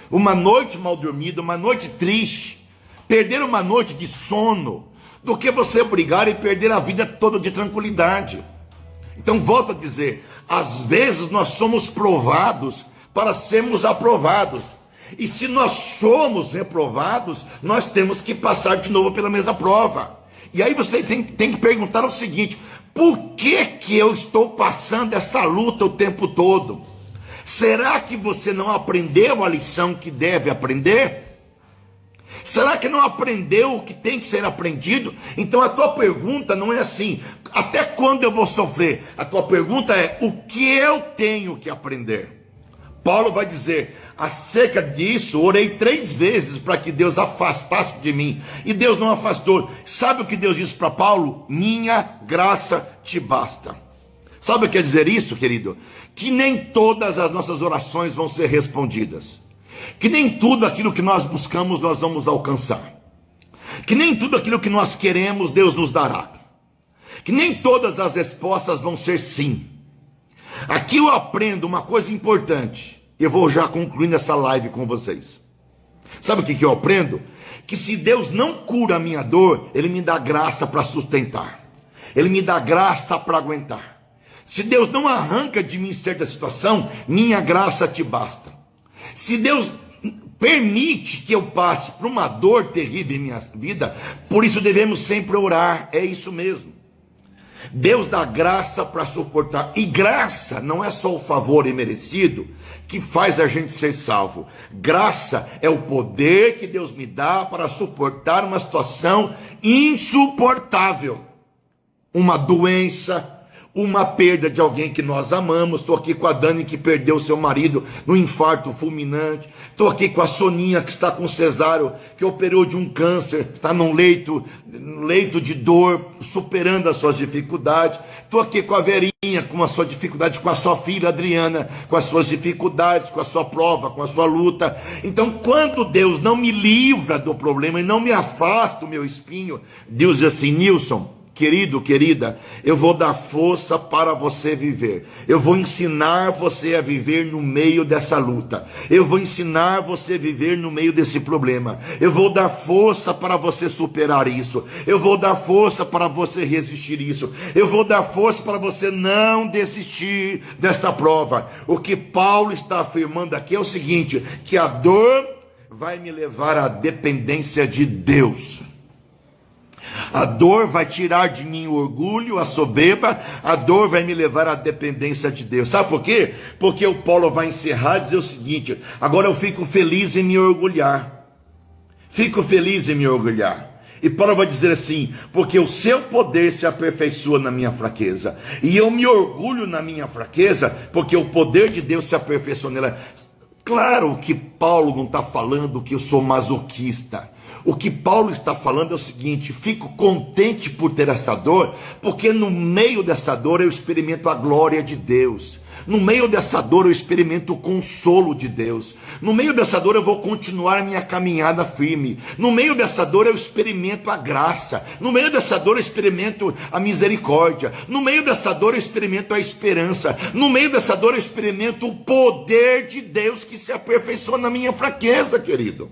uma noite triste, perder uma noite de sono, do que você brigar e perder a vida toda de tranquilidade. Então volto a dizer, às vezes nós somos provados para sermos aprovados. E se nós somos reprovados, nós temos que passar de novo pela mesma prova. E aí você tem que perguntar o seguinte, por que eu estou passando essa luta o tempo todo? Será que você não aprendeu a lição que deve aprender? Será que não aprendeu o que tem que ser aprendido? Então a tua pergunta não é assim, até quando eu vou sofrer? A tua pergunta é, o que eu tenho que aprender? Paulo vai dizer, acerca disso, orei 3 vezes para que Deus afastasse de mim. E Deus não afastou. Sabe o que Deus disse para Paulo? Minha graça te basta. Sabe o que quer dizer isso, querido? Que nem todas as nossas orações vão ser respondidas. Que nem tudo aquilo que nós buscamos nós vamos alcançar. Que nem tudo aquilo que nós queremos Deus nos dará. Que nem todas as respostas vão ser sim. Aqui eu aprendo uma coisa importante. Eu vou já concluindo essa live com vocês. Sabe o que eu aprendo? Que se Deus não cura a minha dor, Ele me dá graça para sustentar. Ele me dá graça para aguentar. Se Deus não arranca de mim certa situação, minha graça te basta. Se Deus permite que eu passe por uma dor terrível em minha vida, por isso devemos sempre orar. É isso mesmo. Deus dá graça para suportar. E graça não é só o favor imerecido que faz a gente ser salvo. Graça é o poder que Deus me dá para suportar uma situação insuportável. Uma doença, uma perda de alguém que nós amamos. Estou aqui com a Dani, que perdeu seu marido no infarto fulminante. Estou aqui com a Soninha, que está com cesáreo, que operou de um câncer, está num leito de dor, superando as suas dificuldades. Estou aqui com a Verinha, com a sua dificuldade, com a sua filha Adriana, com as suas dificuldades, com a sua prova, com a sua luta. Então, quando Deus não me livra do problema e não me afasta o meu espinho, Deus diz assim: Nilson, querido, querida, eu vou dar força para você viver. Eu vou ensinar você a viver no meio dessa luta. Eu vou ensinar você a viver no meio desse problema. Eu vou dar força para você superar isso. Eu vou dar força para você resistir isso. Eu vou dar força para você não desistir dessa prova. O que Paulo está afirmando aqui é o seguinte: que a dor vai me levar à dependência de Deus. A dor vai tirar de mim o orgulho, a soberba. A dor vai me levar à dependência de Deus. Sabe por quê? Porque o Paulo vai encerrar e dizer o seguinte: agora eu fico feliz em me orgulhar. Fico feliz em me orgulhar. E Paulo vai dizer assim: porque o seu poder se aperfeiçoa na minha fraqueza. E eu me orgulho na minha fraqueza, porque o poder de Deus se aperfeiçoa nela. Claro que Paulo não está falando que eu sou masoquista. O que Paulo está falando é o seguinte: fico contente por ter essa dor, porque no meio dessa dor eu experimento a glória de Deus. No meio dessa dor eu experimento o consolo de Deus. No meio dessa dor eu vou continuar a minha caminhada firme. No meio dessa dor eu experimento a graça. No meio dessa dor eu experimento a misericórdia. No meio dessa dor eu experimento a esperança. No meio dessa dor eu experimento o poder de Deus que se aperfeiçoa na minha fraqueza, querido.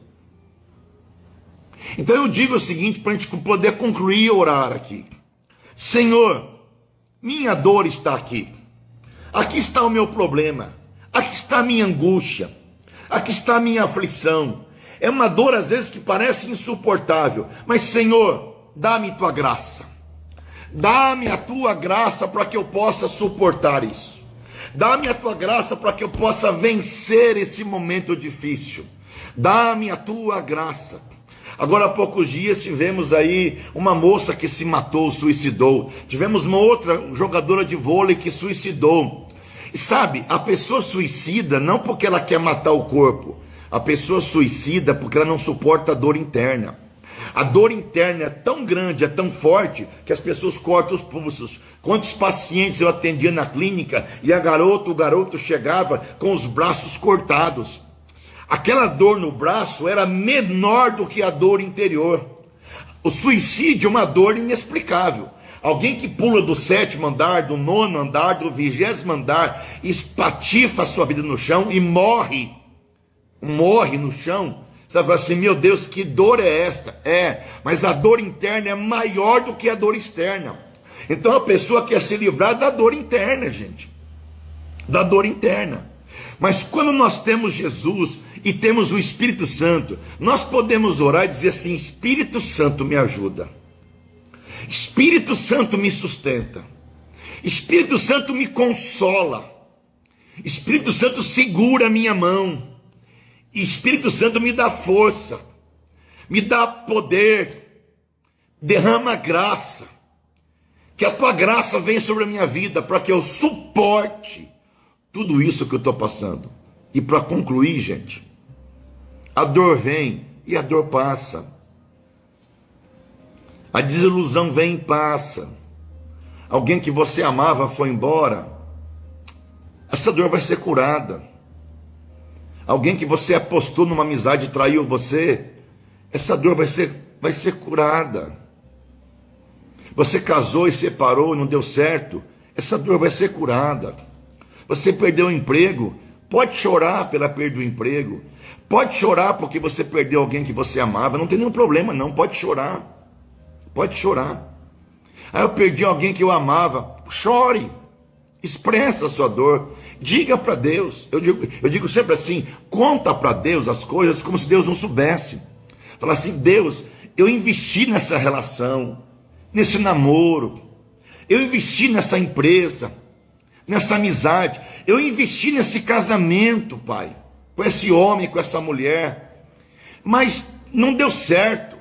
Então eu digo o seguinte, para a gente poder concluir e orar aqui: Senhor, minha dor está aqui. Aqui está o meu problema. Aqui está a minha angústia. Aqui está a minha aflição. É uma dor às vezes que parece insuportável. Mas Senhor, dá-me tua graça. Dá-me a tua graça para que eu possa suportar isso. Dá-me a tua graça para que eu possa vencer esse momento difícil. Dá-me a tua graça. Agora há poucos dias tivemos aí uma moça que se matou, suicidou. Tivemos uma outra jogadora de vôlei que suicidou. E sabe, a pessoa suicida não porque ela quer matar o corpo. A pessoa suicida porque ela não suporta a dor interna. A dor interna é tão grande, é tão forte, que as pessoas cortam os pulsos. Quantos pacientes eu atendia na clínica e o garoto chegava com os braços cortados. Aquela dor no braço era menor do que a dor interior. O suicídio é uma dor inexplicável. Alguém que pula do 7º andar, do 9º andar, do 20º andar, espatifa a sua vida no chão e morre no chão. Você fala assim: meu Deus, que dor é esta? É, mas a dor interna é maior do que a dor externa. Então a pessoa quer se livrar da dor interna, gente. Da dor interna. Mas quando nós temos Jesus e temos o Espírito Santo, nós podemos orar e dizer assim: Espírito Santo me ajuda. Espírito Santo me sustenta. Espírito Santo me consola. Espírito Santo segura a minha mão. Espírito Santo me dá força. Me dá poder. Derrama graça. Que a tua graça venha sobre a minha vida para que eu suporte tudo isso que eu estou passando. E para concluir, gente, a dor vem e a dor passa. A desilusão vem e passa. Alguém que você amava foi embora. Essa dor vai ser curada. Alguém que você apostou numa amizade e traiu você. Essa dor vai ser curada. Você casou e separou e não deu certo. Essa dor vai ser curada. Você perdeu o emprego, pode chorar pela perda do emprego. Pode chorar porque você perdeu alguém que você amava. Não tem nenhum problema não, pode chorar. Pode chorar. Aí eu perdi alguém que eu amava. Chore. Expressa a sua dor. Diga para Deus. Eu digo sempre assim, conta para Deus as coisas como se Deus não soubesse. Fala assim, Deus, eu investi nessa relação, nesse namoro, eu investi nessa empresa, nessa amizade, eu investi nesse casamento, Pai, com esse homem, com essa mulher, mas não deu certo.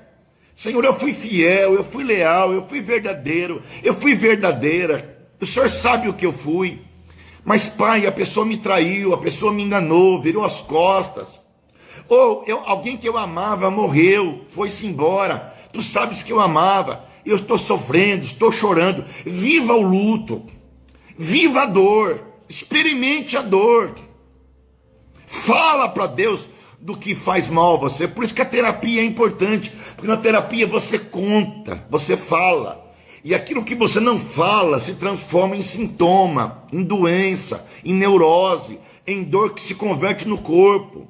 Senhor, eu fui fiel, eu fui leal, eu fui verdadeiro, eu fui verdadeira. O Senhor sabe o que eu fui. Mas, Pai, a pessoa me traiu, a pessoa me enganou, virou as costas. Ou alguém que eu amava morreu, foi-se embora. Tu sabes que eu amava. Eu estou sofrendo, estou chorando. Viva o luto. Viva a dor. Experimente a dor. Fala para Deus do que faz mal a você. Por isso que a terapia é importante. Porque na terapia você conta, você fala. E aquilo que você não fala se transforma em sintoma, em doença, em neurose, em dor que se converte no corpo.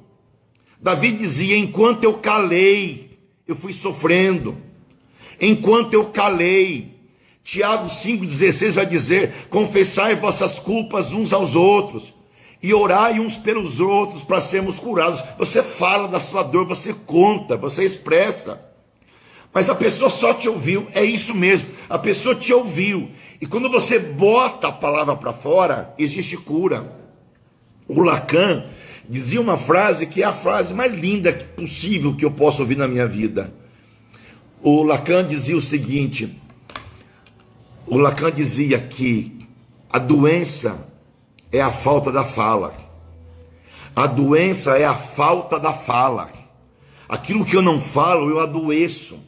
Davi dizia, enquanto eu calei, eu fui sofrendo. Enquanto eu calei. Tiago 5,16 vai dizer, confessai vossas culpas uns aos outros, e orai uns pelos outros para sermos curados. Você fala da sua dor, você conta, você expressa. Mas a pessoa só te ouviu, é isso mesmo, a pessoa te ouviu. E quando você bota a palavra para fora, existe cura. O Lacan dizia uma frase que é a frase mais linda possível que eu posso ouvir na minha vida. O Lacan dizia o seguinte, o Lacan dizia que a doença é a falta da fala. A doença é a falta da fala. Aquilo que eu não falo, eu adoeço.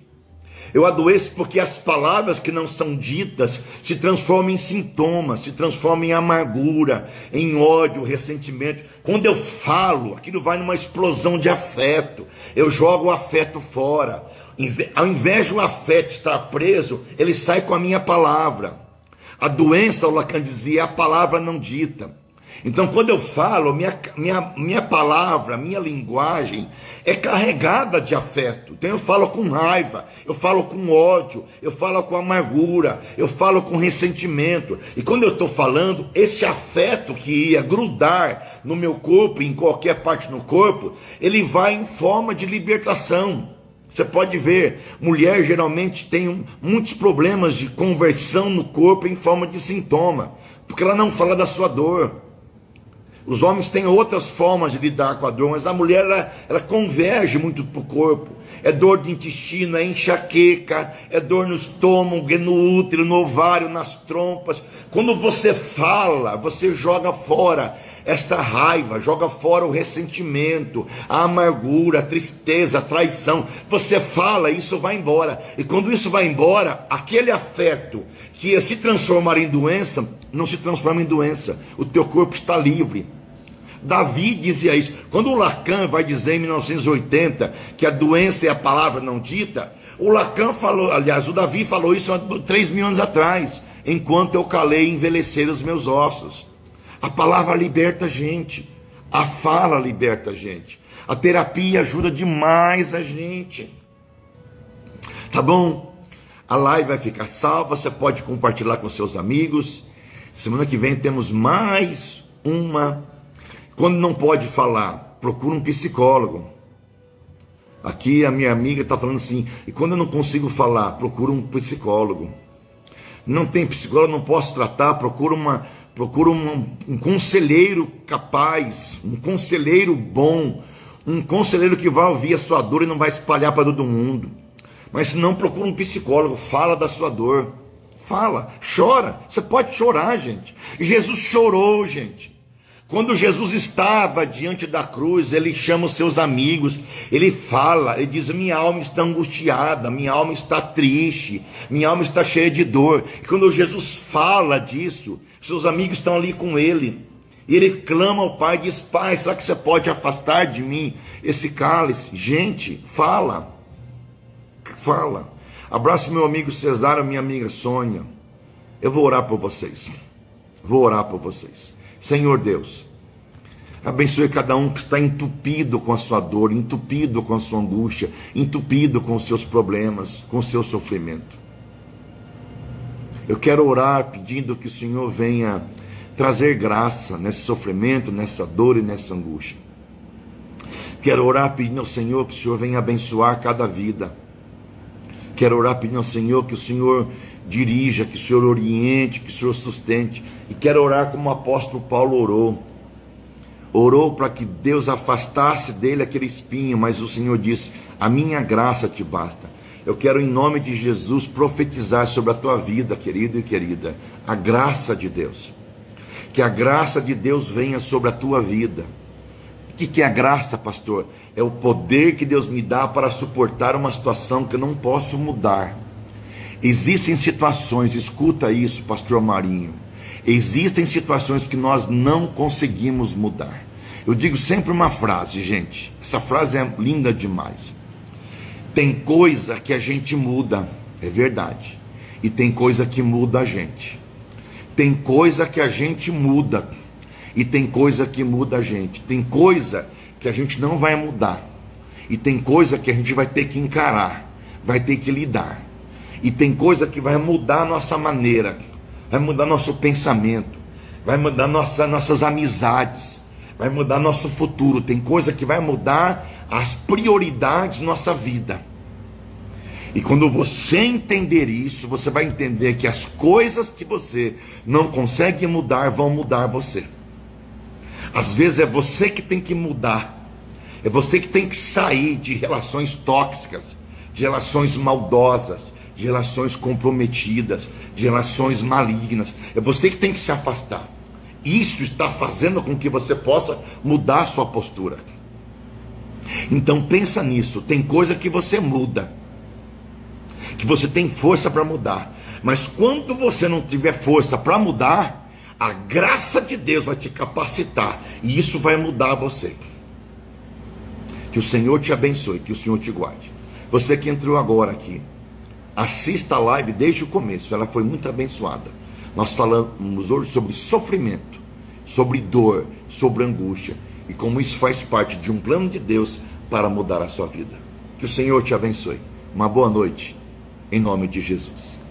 Eu adoeço porque as palavras que não são ditas se transformam em sintomas, se transformam em amargura, em ódio, ressentimento. Quando eu falo, aquilo vai numa explosão de afeto. Eu jogo o afeto fora. Ao invés de o afeto estar preso, ele sai com a minha palavra. A doença, o Lacan dizia, é a palavra não dita. Então, quando eu falo, minha palavra, minha linguagem é carregada de afeto. Então, eu falo com raiva, eu falo com ódio, eu falo com amargura, eu falo com ressentimento. E quando eu estou falando, esse afeto que ia grudar no meu corpo, em qualquer parte do corpo, ele vai em forma de libertação. Você pode ver, mulher geralmente tem muitos problemas de conversão no corpo em forma de sintoma, porque ela não fala da sua dor. Os homens têm outras formas de lidar com a dor, mas a mulher ela converge muito para o corpo. É dor de intestino, é enxaqueca, é dor no estômago, é no útero, no ovário, nas trompas. Quando você fala, você joga fora esta raiva, joga fora o ressentimento, a amargura, a tristeza, a traição. Você fala, isso vai embora. E quando isso vai embora, aquele afeto que ia se transformar em doença, não se transforma em doença. O teu corpo está livre. Davi dizia isso. Quando o Lacan vai dizer em 1980 que a doença é a palavra não dita, o Lacan falou, aliás, o Davi falou isso há 3.000 anos atrás. Enquanto eu calei, envelhecer os meus ossos. A palavra liberta a gente. A fala liberta a gente. A terapia ajuda demais a gente. Tá bom? A live vai ficar salva. Você pode compartilhar com seus amigos. Semana que vem temos mais uma. Quando não pode falar, procura um psicólogo. Aqui a minha amiga está falando assim, e quando eu não consigo falar, procura um psicólogo. Não tem psicólogo, não posso tratar, procura um conselheiro capaz, um conselheiro bom, um conselheiro que vai ouvir a sua dor e não vai espalhar para todo mundo. Mas se não, procura um psicólogo, fala da sua dor. Fala, chora, você pode chorar, gente. Jesus chorou, gente. Quando Jesus estava diante da cruz, ele chama os seus amigos, ele fala, ele diz, minha alma está angustiada, minha alma está triste, minha alma está cheia de dor. E quando Jesus fala disso, seus amigos estão ali com ele, e ele clama ao Pai, diz, Pai, será que você pode afastar de mim esse cálice? Gente, fala, fala. Abraço meu amigo Cesário, minha amiga Sônia. Eu vou orar por vocês, vou orar por vocês. Senhor Deus, abençoe cada um que está entupido com a sua dor, entupido com a sua angústia, entupido com os seus problemas, com o seu sofrimento. Eu quero orar pedindo que o Senhor venha trazer graça nesse sofrimento, nessa dor e nessa angústia. Quero orar pedindo ao Senhor que o Senhor venha abençoar cada vida. Quero orar pedindo ao Senhor que o Senhor dirija, que o Senhor oriente, que o Senhor sustente. E quero orar como o apóstolo Paulo orou. Orou para que Deus afastasse dele aquele espinho, mas o Senhor disse: a minha graça te basta. Eu quero, em nome de Jesus, profetizar sobre a tua vida, querido e querida, a graça de Deus. Que a graça de Deus venha sobre a tua vida. O que é a graça, pastor? É o poder que Deus me dá para suportar uma situação que eu não posso mudar. Existem situações, escuta isso, pastor Marinho, existem situações que nós não conseguimos mudar. Eu digo sempre uma frase, gente, essa frase é linda demais. Tem coisa que a gente muda, é verdade, e tem coisa que muda a gente. Tem coisa que a gente muda, e tem coisa que muda a gente. Tem coisa que a gente não vai mudar, e tem coisa que a gente vai ter que encarar, vai ter que lidar. E tem coisa que vai mudar a nossa maneira, vai mudar nosso pensamento, vai mudar nossas amizades, vai mudar nosso futuro. Tem coisa que vai mudar as prioridades da nossa vida. E quando você entender isso, você vai entender que as coisas que você não consegue mudar vão mudar você. Às vezes é você que tem que mudar, é você que tem que sair de relações tóxicas, de relações maldosas, de relações comprometidas, de relações malignas. É você que tem que se afastar. Isso está fazendo com que você possa mudar a sua postura. Então pensa nisso. Tem coisa que você muda, que você tem força para mudar, mas quando você não tiver força para mudar, a graça de Deus vai te capacitar, e isso vai mudar você. Que o Senhor te abençoe, que o Senhor te guarde. Você que entrou agora aqui, assista a live desde o começo, ela foi muito abençoada. Nós falamos hoje sobre sofrimento, sobre dor, sobre angústia, e como isso faz parte de um plano de Deus para mudar a sua vida. Que o Senhor te abençoe. Uma boa noite, em nome de Jesus.